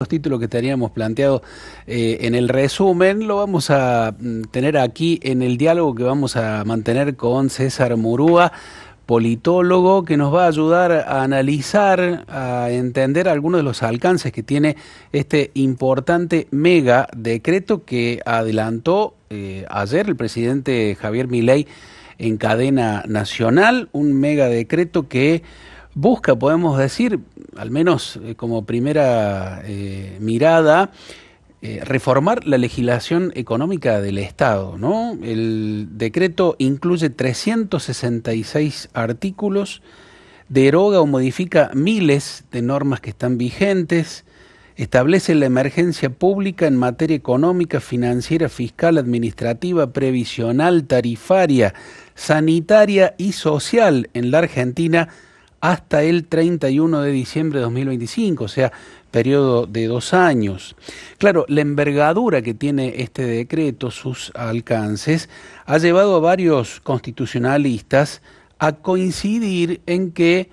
Los títulos que teníamos planteado en el resumen lo vamos a tener aquí en el diálogo que vamos a mantener con César Murúa, politólogo, que nos va a ayudar a analizar, a entender algunos de los alcances que tiene este importante mega decreto que adelantó ayer el presidente Javier Milei en cadena nacional, un mega decreto que busca, podemos decir, al menos como primera mirada, reformar la legislación económica del Estado, ¿no? El decreto incluye 366 artículos, deroga o modifica miles de normas que están vigentes, establece la emergencia pública en materia económica, financiera, fiscal, administrativa, previsional, tarifaria, sanitaria y social en la Argentina hasta el 31 de diciembre de 2025, o sea, periodo de 2 años. Claro, la envergadura que tiene este decreto, sus alcances, ha llevado a varios constitucionalistas a coincidir en que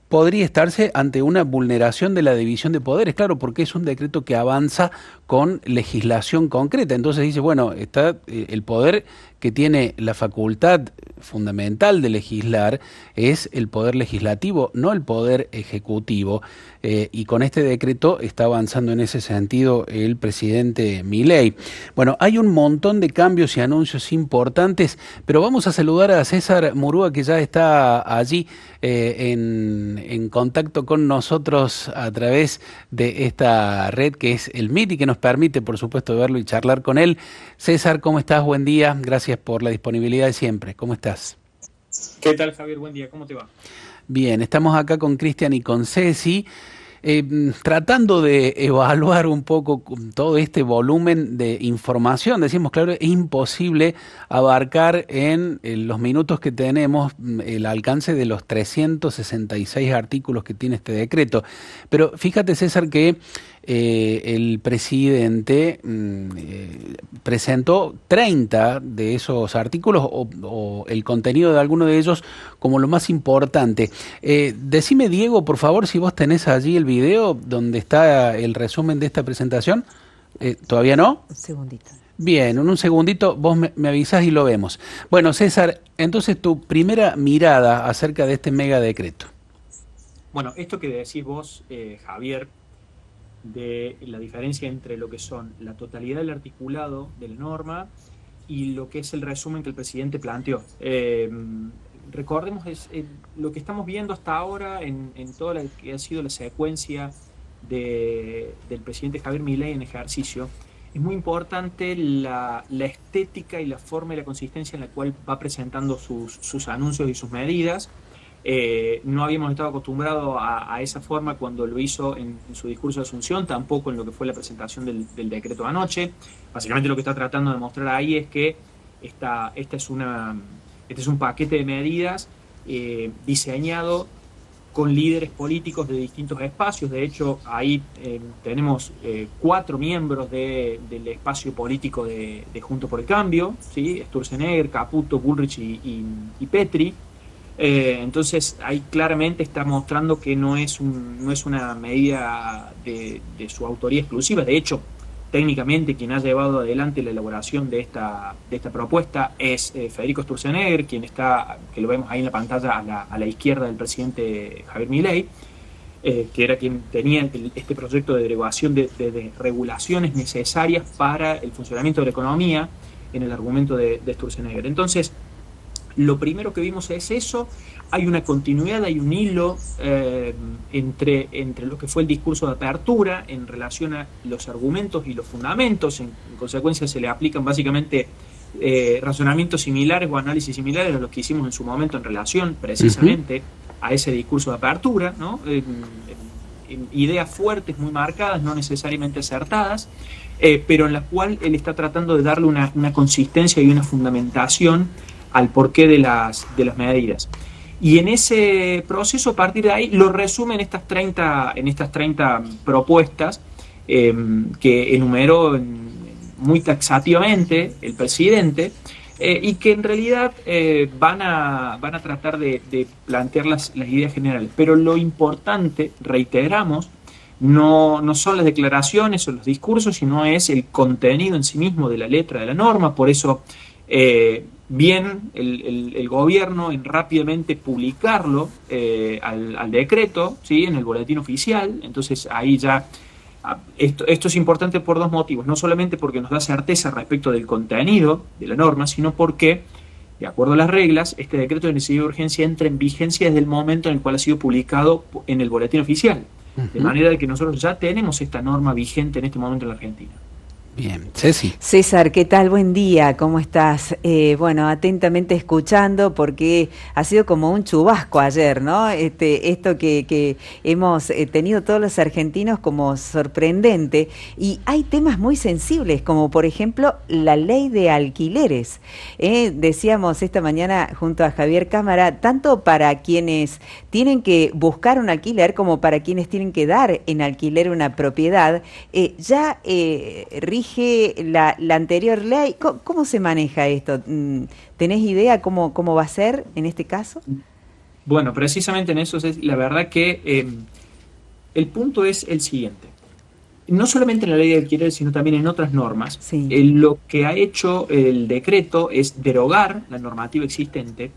podría estarse ante una vulneración de la división de poderes, claro, porque es un decreto que avanza con legislación concreta. Entonces dice, bueno, está el poder que tiene la facultad fundamental de legislar es el poder legislativo, no el poder ejecutivo. Y con este decreto está avanzando en ese sentido el presidente Milei. Bueno, hay un montón de cambios y anuncios importantes, pero vamos a saludar a César Murúa, que ya está allí en contacto con nosotros a través de esta red que es el Meet y que nos permite, por supuesto, verlo y charlar con él. César, ¿cómo estás? Buen día. Gracias por la disponibilidad de siempre. ¿Cómo estás? ¿Qué tal, Javier? Buen día, ¿cómo te va? Bien, estamos acá con Cristian y con Ceci, tratando de evaluar un poco todo este volumen de información. Decimos, claro, es imposible abarcar en los minutos que tenemos el alcance de los 366 artículos que tiene este decreto. Pero fíjate, César, que el presidente presentó 30 de esos artículos o el contenido de alguno de ellos como lo más importante. Decime, Diego, por favor, si vos tenés allí el video donde está el resumen de esta presentación. ¿Todavía no? Un segundito. Bien, en un segundito vos me avisás y lo vemos. Bueno, César, entonces tu primera mirada acerca de este mega decreto. Bueno, esto que decís vos, Javier, de la diferencia entre lo que son la totalidad del articulado de la norma y lo que es el resumen que el presidente planteó. Recordemos, lo que estamos viendo hasta ahora en toda la que ha sido la secuencia del presidente Javier Milei en ejercicio. Es muy importante la estética y la forma y la consistencia en la cual va presentando sus anuncios y sus medidas. No habíamos estado acostumbrados a esa forma cuando lo hizo en su discurso de Asunción, tampoco en lo que fue la presentación del decreto anoche. Básicamente lo que está tratando de mostrar ahí es que este es un paquete de medidas diseñado con líderes políticos de distintos espacios. De hecho, ahí tenemos 4 miembros del espacio político de Juntos por el Cambio, ¿sí? Sturzenegger, Caputo, Bullrich y Petri. Entonces ahí claramente está mostrando que no es una medida de su autoría exclusiva. De hecho, técnicamente quien ha llevado adelante la elaboración de esta propuesta es Federico Sturzenegger, que lo vemos ahí en la pantalla a la izquierda del presidente Javier Milei, que era quien tenía este proyecto de derogación de regulaciones necesarias para el funcionamiento de la economía en el argumento de Sturzenegger. Entonces, lo primero que vimos es eso. Hay una continuidad, hay un hilo entre lo que fue el discurso de apertura en relación a los argumentos y los fundamentos. En consecuencia, se le aplican básicamente razonamientos similares o análisis similares a los que hicimos en su momento en relación precisamente a ese discurso de apertura, ¿no? Ideas fuertes, muy marcadas, no necesariamente acertadas, pero en la cual él está tratando de darle una consistencia y una fundamentación al porqué de las medidas. Y en ese proceso, a partir de ahí, lo resume en estas 30 propuestas que enumeró muy taxativamente el presidente, y que en realidad van a tratar de plantear las ideas generales. Pero lo importante, reiteramos, no son las declaraciones o los discursos, sino es el contenido en sí mismo de la letra de la norma. Por eso, bien el gobierno en rápidamente publicarlo al decreto, ¿sí?, en el boletín oficial. Entonces ahí ya, esto es importante por dos motivos, no solamente porque nos da certeza respecto del contenido de la norma, sino porque, de acuerdo a las reglas, este decreto de necesidad de urgencia entra en vigencia desde el momento en el cual ha sido publicado en el boletín oficial. De manera de que nosotros ya tenemos esta norma vigente en este momento en la Argentina. Bien, Ceci. César, ¿qué tal? Buen día, ¿cómo estás? Bueno, atentamente escuchando, porque ha sido como un chubasco ayer, ¿no? Esto que hemos tenido todos los argentinos como sorprendente, y hay temas muy sensibles, como por ejemplo la ley de alquileres. Decíamos esta mañana junto a Javier Cámara, tanto para quienes tienen que buscar un alquiler como para quienes tienen que dar en alquiler una propiedad, ya rige la anterior ley. ¿Cómo se maneja esto? ¿Tenés idea cómo va a ser en este caso? Bueno, precisamente en eso es la verdad que el punto es el siguiente. No solamente en la ley de alquiler, sino también en otras normas, sí. Lo que ha hecho el decreto es derogar la normativa existente,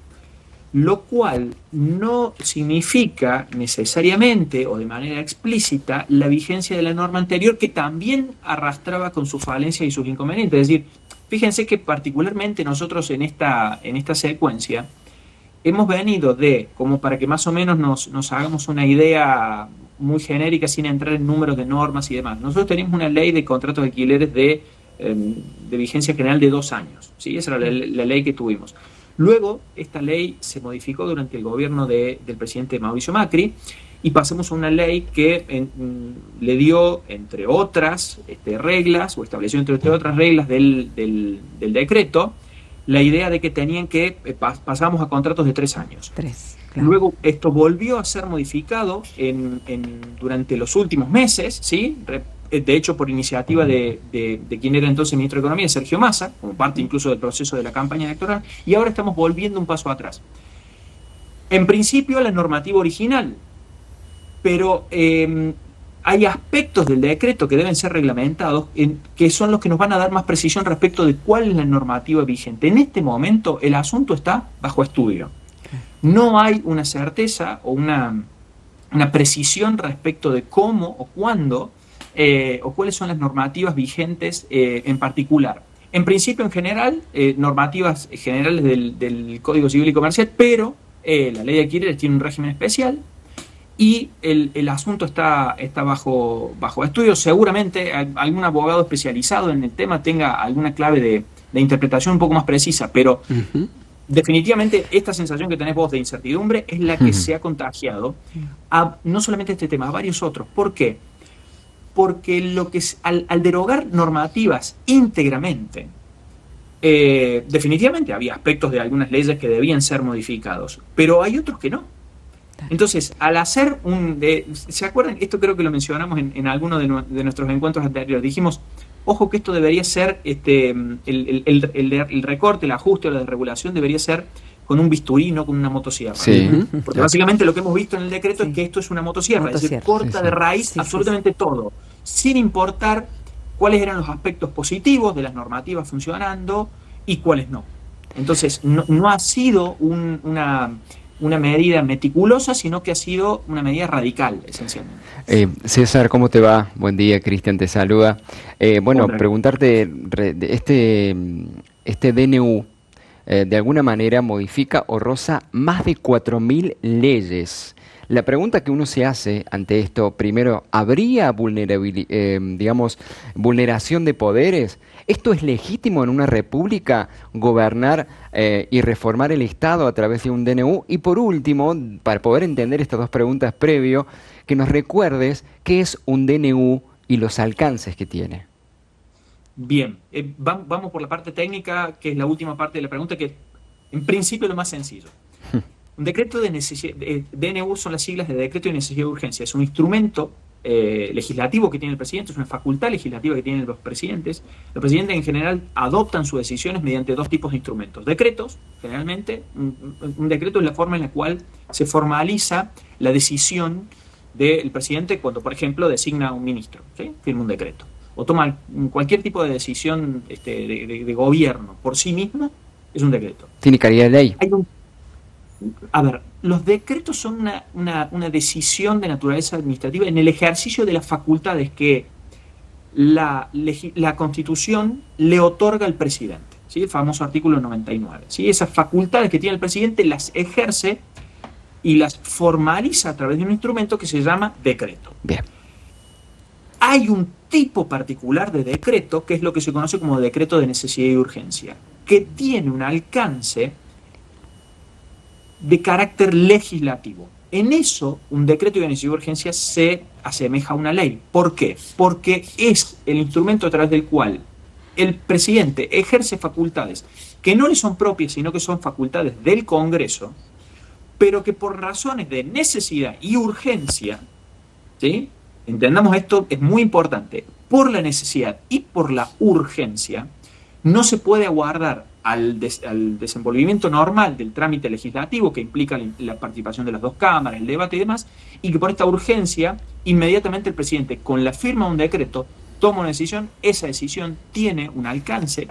lo cual no significa necesariamente o de manera explícita la vigencia de la norma anterior, que también arrastraba con sus falencias y sus inconvenientes. Es decir, fíjense que particularmente nosotros en esta secuencia hemos venido como para que más o menos nos hagamos una idea muy genérica sin entrar en números de normas y demás. Nosotros tenemos una ley de contratos de alquileres de vigencia general de 2 años, ¿sí? Esa era la ley que tuvimos. Luego, esta ley se modificó durante el gobierno del presidente Mauricio Macri y pasamos a una ley que le dio, entre otras reglas, o estableció entre otras reglas del decreto, la idea de que tenían que pasamos a contratos de 3 años. 3, claro. Luego, esto volvió a ser modificado durante los últimos meses, ¿sí? De hecho, por iniciativa de quien era entonces ministro de Economía, Sergio Massa, como parte incluso del proceso de la campaña electoral, y ahora estamos volviendo un paso atrás. En principio, la normativa original, pero hay aspectos del decreto que deben ser reglamentados, que son los que nos van a dar más precisión respecto de cuál es la normativa vigente. En este momento, el asunto está bajo estudio. No hay una certeza o una precisión respecto de cómo o cuándo o cuáles son las normativas vigentes en particular. En principio, en general, normativas generales del Código Civil y Comercial, pero la ley de alquileres tiene un régimen especial y el asunto está bajo estudio. Seguramente algún abogado especializado en el tema tenga alguna clave de interpretación un poco más precisa, pero definitivamente esta sensación que tenés vos de incertidumbre es la que se ha contagiado a no solamente este tema, a varios otros. ¿Por qué? Porque al derogar normativas íntegramente, definitivamente había aspectos de algunas leyes que debían ser modificados, pero hay otros que no. Entonces, al hacer ¿se acuerdan? Esto creo que lo mencionamos en alguno de nuestros encuentros anteriores. Dijimos, ojo que esto debería ser, el recorte, el ajuste o la desregulación debería ser con un bisturí, no con una motosierra. Sí. Porque básicamente lo que hemos visto en el decreto es que esto es una motosierra, es decir, corta de raíz absolutamente todo, sin importar cuáles eran los aspectos positivos de las normativas funcionando y cuáles no. Entonces, no ha sido una medida meticulosa, sino que ha sido una medida radical, esencialmente. César, ¿cómo te va? Buen día, Cristian te saluda. Bueno, Hola. Preguntarte, este DNU de alguna manera modifica o roza más de 4.000 leyes. La pregunta que uno se hace ante esto, primero, ¿habría vulneración de poderes? ¿Esto es legítimo en una república gobernar y reformar el Estado a través de un DNU? Y por último, para poder entender estas dos preguntas previo, que nos recuerdes qué es un DNU y los alcances que tiene. Bien, vamos por la parte técnica, que es la última parte de la pregunta, que en principio es lo más sencillo. Un decreto de necesidad, DNU son las siglas de decreto de necesidad de urgencia, es un instrumento legislativo que tiene el presidente, es una facultad legislativa que tienen los presidentes. Los presidentes en general adoptan sus decisiones mediante 2 tipos de instrumentos. Decretos, generalmente, un decreto es la forma en la cual se formaliza la decisión del presidente cuando, por ejemplo, designa a un ministro, ¿sí? Firma un decreto, o toma cualquier tipo de decisión de gobierno por sí mismo, es un decreto. Tiene calidad de ley. A ver, los decretos son una decisión de naturaleza administrativa en el ejercicio de las facultades que la Constitución le otorga al presidente, ¿sí? El famoso artículo 99. ¿Sí? Esas facultades que tiene el presidente las ejerce y las formaliza a través de un instrumento que se llama decreto. Bien. Hay un tipo particular de decreto, que es lo que se conoce como decreto de necesidad y urgencia, que tiene un alcance de carácter legislativo. En eso, un decreto de necesidad y urgencia se asemeja a una ley. ¿Por qué? Porque es el instrumento a través del cual el presidente ejerce facultades que no le son propias, sino que son facultades del Congreso, pero que por razones de necesidad y urgencia, ¿sí? Entendamos esto, es muy importante, por la necesidad y por la urgencia, no se puede aguardar al desenvolvimiento normal del trámite legislativo que implica la participación de las dos cámaras, el debate y demás, y que por esta urgencia, inmediatamente el presidente, con la firma de un decreto, toma una decisión, esa decisión tiene un alcance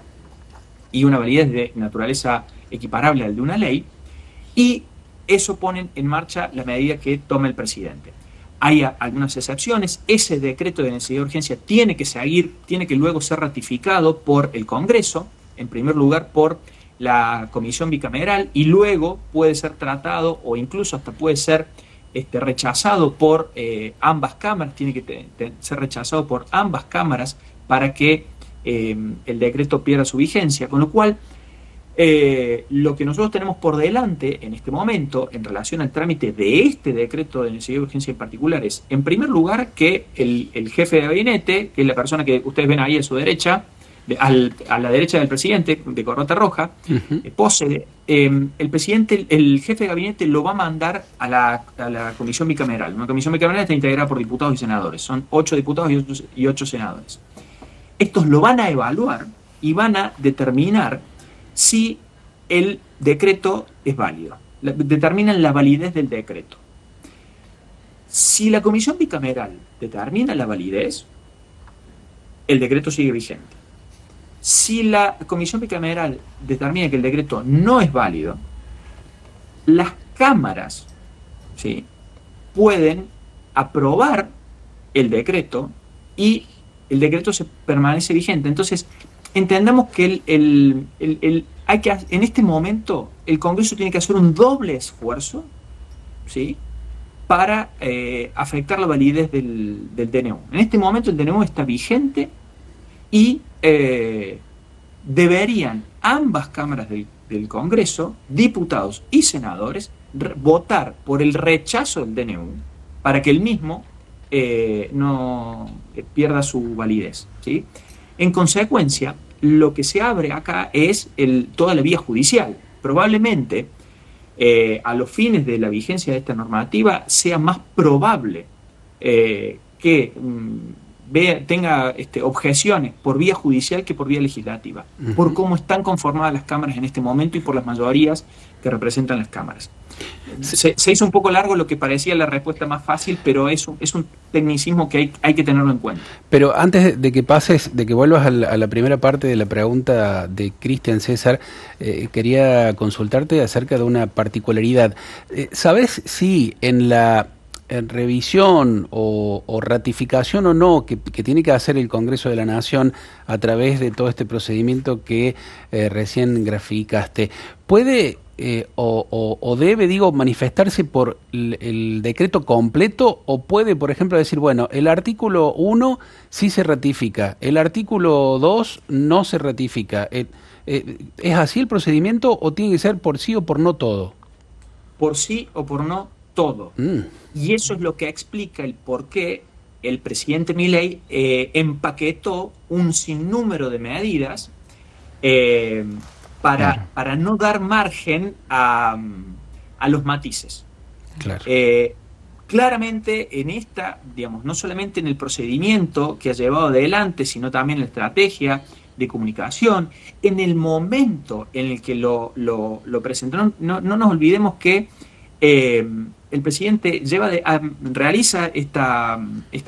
y una validez de naturaleza equiparable al de una ley, y eso pone en marcha la medida que toma el presidente. Hay algunas excepciones, ese decreto de necesidad de urgencia tiene que luego ser ratificado por el Congreso, en primer lugar por la Comisión Bicameral, y luego puede ser tratado o incluso hasta puede ser rechazado por ambas cámaras, tiene que ser rechazado por ambas cámaras para que el decreto pierda su vigencia, con lo cual lo que nosotros tenemos por delante en este momento en relación al trámite de este decreto de necesidad de urgencia en particular es, en primer lugar, que el jefe de gabinete, que es la persona que ustedes ven ahí a su derecha, a la derecha del presidente, de corbata roja, Pose, el presidente, el jefe de gabinete lo va a mandar a la comisión bicameral. Una comisión bicameral está integrada por diputados y senadores. Son 8 diputados y 8 senadores. Estos lo van a evaluar y van a determinar si el decreto es válido. Determinan la validez del decreto. Si la comisión bicameral determina la validez, el decreto sigue vigente. Si la comisión bicameral determina que el decreto no es válido, las cámaras, ¿sí?, pueden aprobar el decreto y el decreto se permanece vigente. Entonces, entendamos que en este momento el Congreso tiene que hacer un doble esfuerzo, ¿sí?, para afectar la validez del DNU. En este momento el DNU está vigente y deberían ambas cámaras del Congreso, diputados y senadores, votar por el rechazo del DNU para que el mismo no pierda su validez, ¿sí? En consecuencia, lo que se abre acá es toda la vía judicial. Probablemente, a los fines de la vigencia de esta normativa, sea más probable que tenga objeciones por vía judicial que por vía legislativa, por cómo están conformadas las cámaras en este momento y por las mayorías que representan las cámaras. Se hizo un poco largo lo que parecía la respuesta más fácil, pero es un tecnicismo que hay que tenerlo en cuenta. Pero antes de que pases, de que vuelvas a la primera parte de la pregunta de Cristian César, quería consultarte acerca de una particularidad. ¿Sabes si en la revisión o ratificación o no que tiene que hacer el Congreso de la Nación a través de todo este procedimiento que recién graficaste, puede o debe, manifestarse por el decreto completo, o puede, por ejemplo, decir, bueno, el artículo 1 sí se ratifica, el artículo 2 no se ratifica? ¿Es así el procedimiento o tiene que ser por sí o por no todo? Por sí o por no todo. Y eso es lo que explica el por qué el presidente Milei empaquetó un sinnúmero de medidas para no dar margen a los matices. Claro. Claramente en esta, no solamente en el procedimiento que ha llevado adelante, sino también en la estrategia de comunicación, en el momento en el que lo presentaron, no nos olvidemos que el presidente realiza esta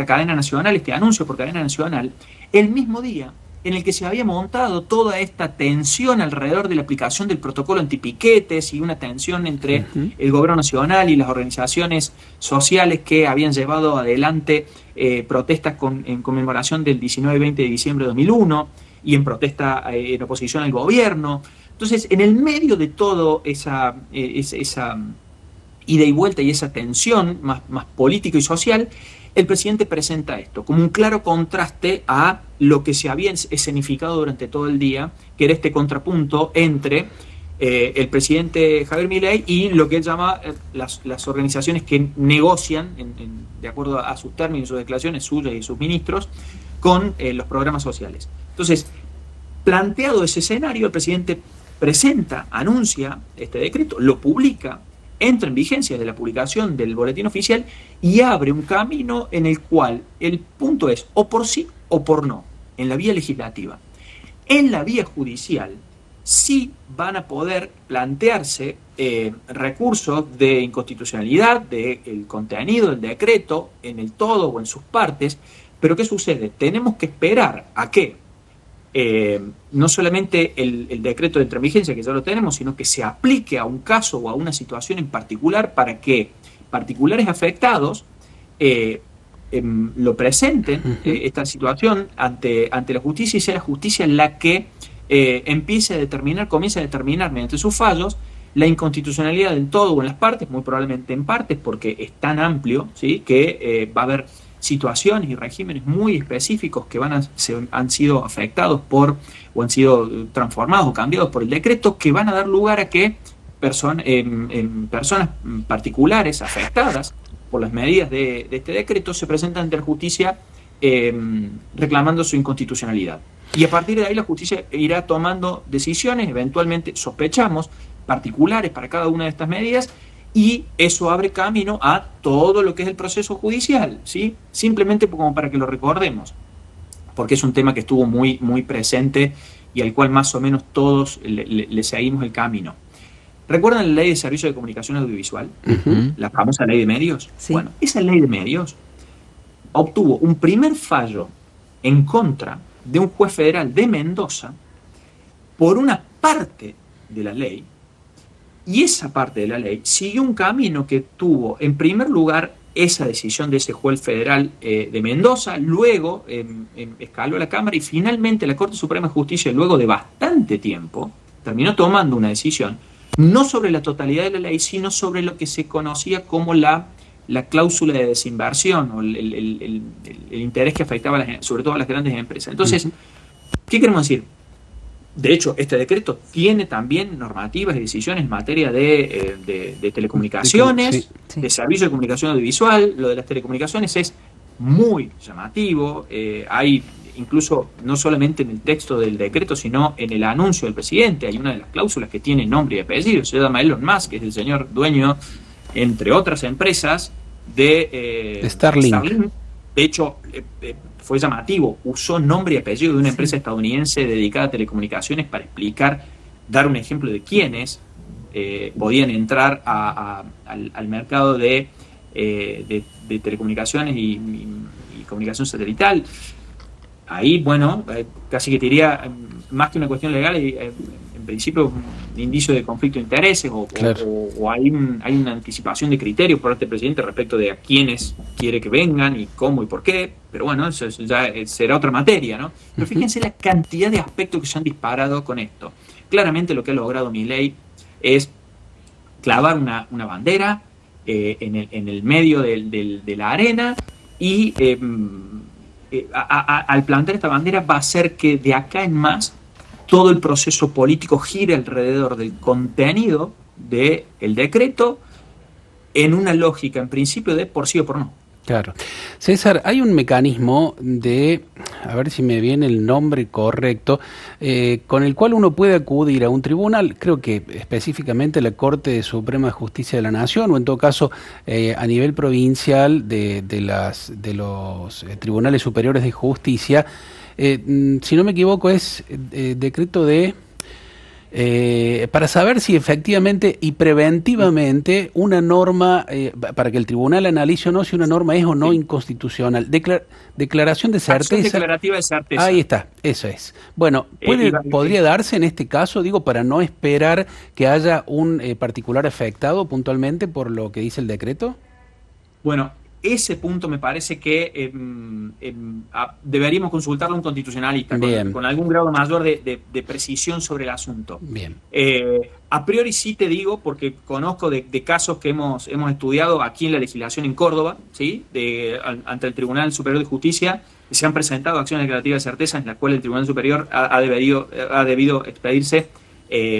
cadena nacional, este anuncio por cadena nacional, el mismo día en el que se había montado toda esta tensión alrededor de la aplicación del protocolo antipiquetes y una tensión entre el gobierno nacional y las organizaciones sociales que habían llevado adelante protestas en conmemoración del 19 y 20 de diciembre de 2001 y en protesta en oposición al gobierno. Entonces, en el medio de todo esa ida y vuelta y esa tensión más política y social, el presidente presenta esto como un claro contraste a lo que se había escenificado durante todo el día, que era este contrapunto entre el presidente Javier Milei y lo que él llama las organizaciones que negocian, de acuerdo a sus términos, sus declaraciones suyas y sus ministros, con los programas sociales. Entonces, planteado ese escenario, el presidente presenta, anuncia este decreto, lo publica, entra en vigencia desde la publicación del boletín oficial y abre un camino en el cual el punto es o por sí o por no, en la vía legislativa. En la vía judicial sí van a poder plantearse recursos de inconstitucionalidad del contenido del decreto en el todo o en sus partes, pero ¿qué sucede? Tenemos que esperar a que no solamente el decreto de entrada en vigencia, que ya lo tenemos, sino que se aplique a un caso o a una situación en particular para que particulares afectados lo presenten, esta situación ante la justicia, y sea la justicia la que comience a determinar mediante sus fallos la inconstitucionalidad del todo o en las partes, muy probablemente en partes, porque es tan amplio, ¿sí?, que va a haber situaciones y regímenes muy específicos que han sido afectados o han sido transformados o cambiados por el decreto, que van a dar lugar a que personas particulares afectadas por las medidas de este decreto se presentan ante la justicia reclamando su inconstitucionalidad. Y a partir de ahí la justicia irá tomando decisiones, eventualmente sospechamos, particulares para cada una de estas medidas, y eso abre camino a todo lo que es el proceso judicial, ¿sí? Simplemente como para que lo recordemos, porque es un tema que estuvo muy, muy presente y al cual más o menos todos le seguimos el camino. ¿Recuerdan la ley de servicio de comunicación audiovisual? La famosa ley de medios. Sí. Bueno, esa ley de medios obtuvo un primer fallo en contra de un juez federal de Mendoza por una parte de la ley. Y esa parte de la ley siguió un camino que tuvo, en primer lugar, esa decisión de ese juez federal de Mendoza, luego escaló a la Cámara y finalmente la Corte Suprema de Justicia, luego de bastante tiempo, terminó tomando una decisión, no sobre la totalidad de la ley, sino sobre lo que se conocía como la cláusula de desinversión o el interés que afectaba sobre todo a las grandes empresas. Entonces, ¿qué queremos decir? De hecho, este decreto tiene también normativas y decisiones en materia de telecomunicaciones, de servicio de comunicación audiovisual. Lo de las telecomunicaciones es muy llamativo. Hay incluso, no solamente en el texto del decreto, sino en el anuncio del presidente, hay una de las cláusulas que tiene nombre y apellido. Se llama Elon Musk, que es el señor dueño, entre otras empresas, de Starlink. De hecho, fue llamativo, usó nombre y apellido de una empresa estadounidense dedicada a telecomunicaciones para dar un ejemplo de quiénes podían entrar al mercado de telecomunicaciones y comunicación satelital. Ahí, bueno, casi que te diría, más que una cuestión legal, en principio un indicio de conflicto de intereses o hay una anticipación de criterios por parte del presidente respecto de a quiénes quiere que vengan y cómo y por qué, pero bueno, eso ya será otra materia, ¿no? Pero fíjense la cantidad de aspectos que se han disparado con esto. Claramente lo que ha logrado Milei es clavar una bandera en el medio de la arena y al plantear esta bandera va a hacer que de acá en más todo el proceso político gire alrededor del contenido del decreto en una lógica, en principio, de por sí o por no. Claro. César, hay un mecanismo a ver si me viene el nombre correcto, con el cual uno puede acudir a un tribunal, creo que específicamente la Corte Suprema de Justicia de la Nación, o en todo caso a nivel provincial de los tribunales superiores de justicia. Si no me equivoco es decreto de para saber si efectivamente y preventivamente una norma, para que el tribunal analice o no si una norma es o no inconstitucional. Declaración de certeza. Acción declarativa de certeza. Ahí está, eso es. Bueno, ¿podría darse en este caso, digo, para no esperar que haya un particular afectado puntualmente por lo que dice el decreto? Bueno, ese punto me parece que deberíamos consultarlo a un constitucionalista con algún grado mayor de precisión sobre el asunto. Bien. A priori sí te digo, porque conozco de casos que hemos estudiado aquí en la legislación en Córdoba, ¿sí? Ante el Tribunal Superior de Justicia, se han presentado acciones declarativas de certeza en las cuales el Tribunal Superior ha debido expedirse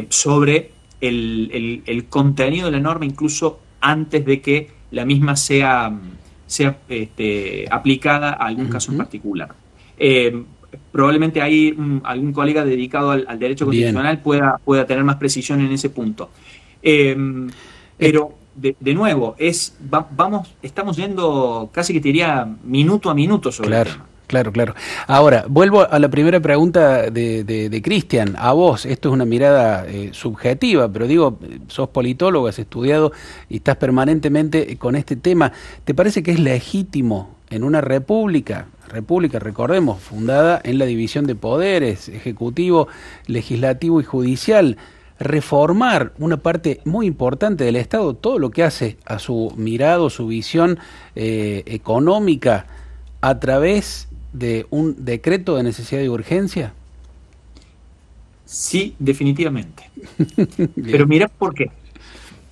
sobre el contenido de la norma, incluso antes de que la misma sea aplicada a algún caso en particular. Probablemente hay algún colega dedicado al derecho constitucional pueda tener más precisión en ese punto. Pero, de nuevo, estamos yendo casi que te diría minuto a minuto sobre el tema. Claro. Ahora, vuelvo a la primera pregunta de Cristian. A vos, esto es una mirada subjetiva, pero digo, sos politólogo, has estudiado y estás permanentemente con este tema. ¿Te parece que es legítimo en una república, recordemos, fundada en la división de poderes, ejecutivo, legislativo y judicial, reformar una parte muy importante del Estado, todo lo que hace a su mirado, su visión económica, a través de un decreto de necesidad y urgencia? Sí, definitivamente. Pero mirá por qué.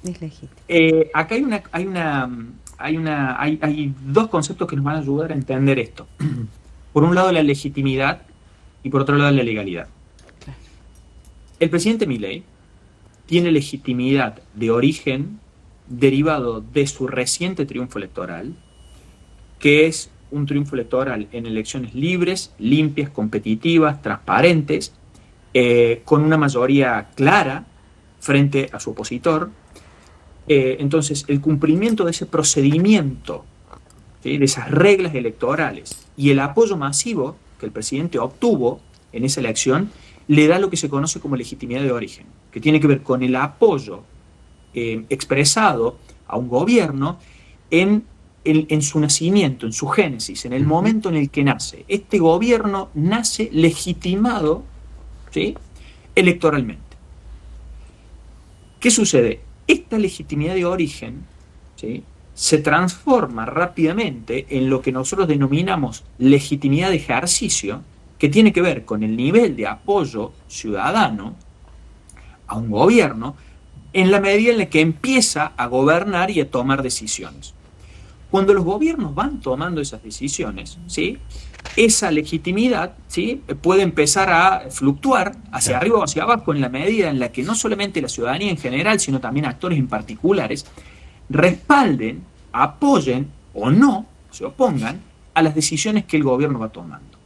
Es legítimo. Acá hay dos conceptos que nos van a ayudar a entender esto. Por un lado, la legitimidad y por otro lado, la legalidad. El presidente Milei tiene legitimidad de origen derivado de su reciente triunfo electoral, que es un triunfo electoral en elecciones libres, limpias, competitivas, transparentes, con una mayoría clara frente a su opositor. Entonces, el cumplimiento de ese procedimiento, ¿sí?, de esas reglas electorales y el apoyo masivo que el presidente obtuvo en esa elección, le da lo que se conoce como legitimidad de origen, que tiene que ver con el apoyo expresado a un gobierno en su nacimiento, en su génesis, en el momento en el que nace. Este gobierno nace legitimado, ¿sí?, electoralmente. ¿Qué sucede? Esta legitimidad de origen, ¿sí?, se transforma rápidamente en lo que nosotros denominamos legitimidad de ejercicio, que tiene que ver con el nivel de apoyo ciudadano a un gobierno en la medida en la que empieza a gobernar y a tomar decisiones. Cuando los gobiernos van tomando esas decisiones, ¿sí?, esa legitimidad, ¿sí?, puede empezar a fluctuar hacia arriba o hacia abajo en la medida en la que no solamente la ciudadanía en general, sino también actores en particulares, respalden, apoyen o no, se opongan a las decisiones que el gobierno va tomando.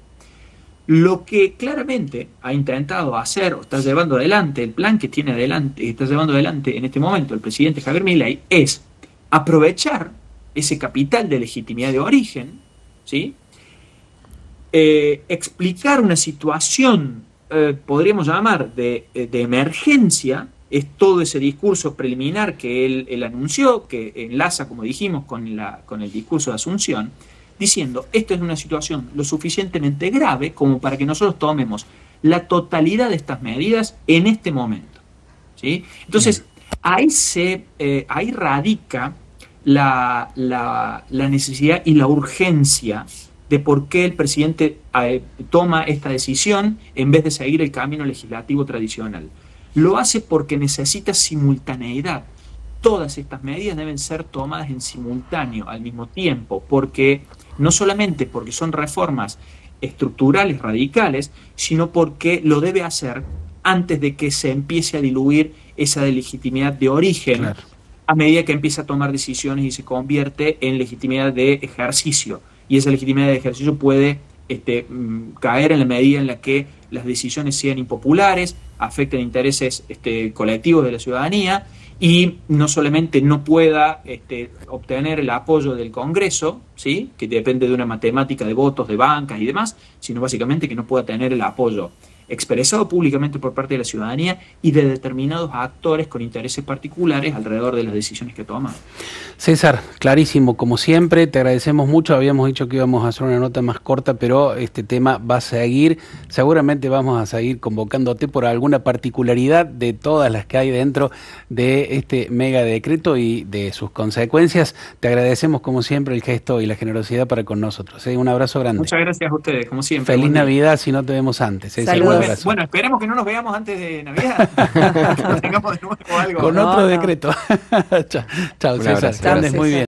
Lo que claramente ha intentado hacer o está llevando adelante, el plan que está llevando adelante en este momento el presidente Javier Milei, es aprovechar ese capital de legitimidad de origen, ¿sí?, explicar una situación, podríamos llamar, de emergencia. Es todo ese discurso preliminar que él anunció, que enlaza, como dijimos, con el discurso de Asunción, diciendo, esto es una situación lo suficientemente grave como para que nosotros tomemos la totalidad de estas medidas en este momento, ¿sí? Entonces, ahí radica la necesidad y la urgencia de por qué el presidente toma esta decisión en vez de seguir el camino legislativo tradicional. Lo hace porque necesita simultaneidad. Todas estas medidas deben ser tomadas en simultáneo, al mismo tiempo, porque no solamente porque son reformas estructurales, radicales, sino porque lo debe hacer antes de que se empiece a diluir esa de legitimidad de origen, claro, a medida que empieza a tomar decisiones y se convierte en legitimidad de ejercicio. Y esa legitimidad de ejercicio puede caer en la medida en la que las decisiones sean impopulares, afecten intereses colectivos de la ciudadanía y no solamente no pueda obtener el apoyo del Congreso, ¿sí?, que depende de una matemática de votos, de bancas y demás, sino básicamente que no pueda tener el apoyo expresado públicamente por parte de la ciudadanía y de determinados actores con intereses particulares alrededor de las decisiones que toman. César, clarísimo, como siempre, te agradecemos mucho. Habíamos dicho que íbamos a hacer una nota más corta, pero este tema va a seguir. Seguramente vamos a seguir convocándote por alguna particularidad de todas las que hay dentro de este mega decreto y de sus consecuencias. Te agradecemos, como siempre, el gesto y la generosidad para con nosotros. Un abrazo grande. Muchas gracias a ustedes, como siempre. Feliz Navidad, si no te vemos antes. Saludos. Bueno, esperemos que no nos veamos antes de Navidad. Que tengamos de nuevo algo. Con otro decreto. Chao, César. Chao, Andes muy bien.